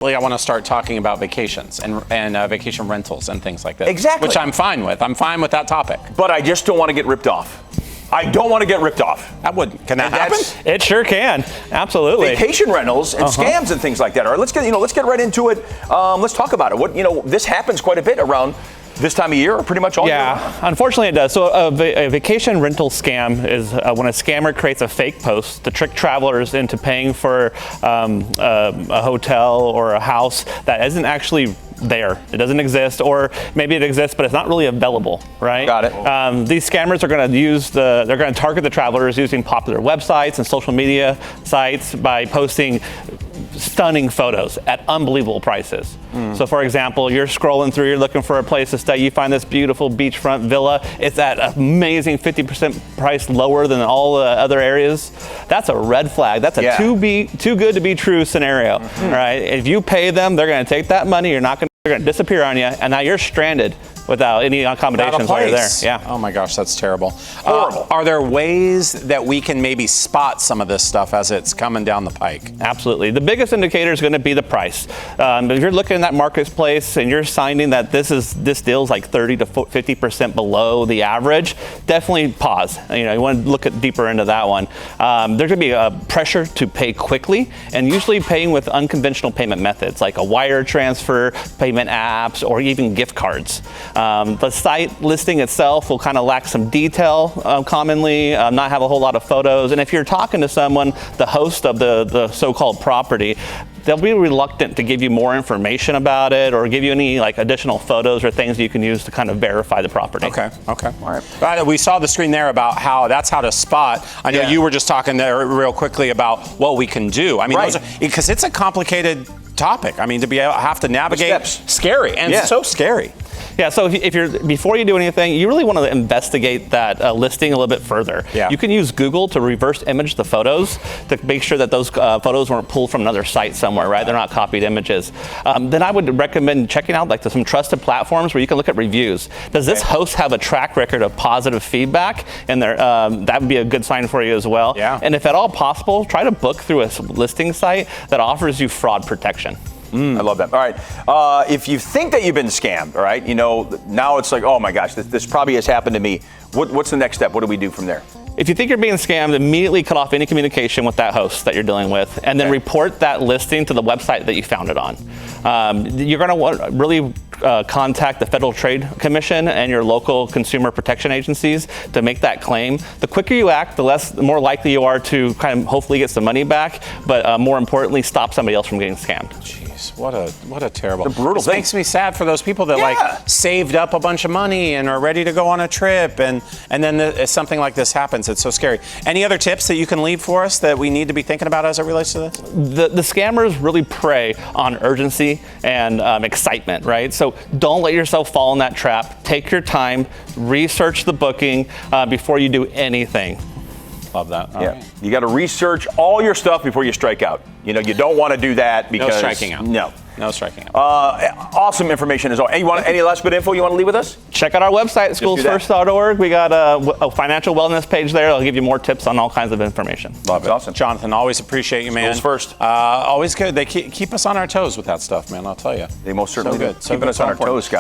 I want to start talking about vacations and vacation rentals and things like that. Exactly. Which I'm fine with. I'm fine with that topic. But I just don't want to get ripped off. I don't want to get ripped off. Can that happen? It sure can. Absolutely. Vacation rentals and scams and things like that. All right, let's get right into it. Let's talk about it. This happens quite a bit around this time of year, or pretty much all year. Yeah, unfortunately it does. So a vacation rental scam is when a scammer creates a fake post to trick travelers into paying for a hotel or a house that isn't actually there. It doesn't exist, or maybe it exists, but it's not really available, right? Got it. These scammers are going to they're going to target the travelers using popular websites and social media sites by posting stunning photos at unbelievable prices. So for example, you're scrolling through, you're looking for a place to stay, you find this beautiful beachfront villa, it's at an amazing 50% price lower than all the other areas. That's a red flag. That's a too good to be true scenario, right? If you pay them, they're going to take that money, they're going to disappear on you, and now you're stranded without any accommodations while you're there. Yeah. Oh my gosh, that's terrible. Horrible. Are there ways that we can maybe spot some of this stuff as it's coming down the pike? Absolutely. The biggest indicator is going to be the price. If you're looking at that marketplace and you're finding that this deal is like 30 to 50% below the average, definitely pause. You want to look deeper into that one. There's going to be a pressure to pay quickly, and usually paying with unconventional payment methods like a wire transfer, payment apps, or even gift cards. The site listing itself will kind of lack some detail commonly, not have a whole lot of photos. And if you're talking to someone, the host of the so-called property, they'll be reluctant to give you more information about it or give you any additional photos or things you can use to kind of verify the property. Okay. All right. We saw the screen there about how to spot. I know you were just talking there real quickly about what we can do. I mean, because it's a complicated topic. I mean, to have to navigate, scary, and so scary. Yeah, so before you do anything, you really want to investigate that listing a little bit further. Yeah. You can use Google to reverse image the photos to make sure that those photos weren't pulled from another site somewhere, right? They're not copied images. Then I would recommend checking out some trusted platforms where you can look at reviews. Does this host have a track record of positive feedback? And that would be a good sign for you as well. Yeah. And if at all possible, try to book through a listing site that offers you fraud protection. I love that. All right. If you think that you've been scammed, all right, now it's like, oh my gosh, this probably has happened to me. What's the next step? What do we do from there? If you think you're being scammed, immediately cut off any communication with that host that you're dealing with, and then report that listing to the website that you found it on. You're going to want to really contact the Federal Trade Commission and your local consumer protection agencies to make that claim. The quicker you act, the more likely you are to kind of hopefully get some money back, but more importantly, stop somebody else from getting scammed. Jeez, what a terrible, brutal thing. Makes me sad for those people that saved up a bunch of money and are ready to go on a trip, and then something like this happens. It's so scary. Any other tips that you can leave for us that we need to be thinking about as it relates to this? The scammers really prey on urgency and excitement, right? So don't let yourself fall in that trap. Take your time, research the booking before you do anything. Love that. All right. You got to research all your stuff before you strike out. You don't want to do that because no striking out. No striking out. Awesome information as always. Hey, any last bit of info you want to leave with us? Check out our website, SchoolsFirst.org. We got a financial wellness page there. It'll give you more tips on all kinds of information. Love it. Awesome. Jonathan, always appreciate you, man. Schools First. Always good. They keep us on our toes with that stuff, man. I'll tell you. They most certainly do. Keeping us on our toes, Scott.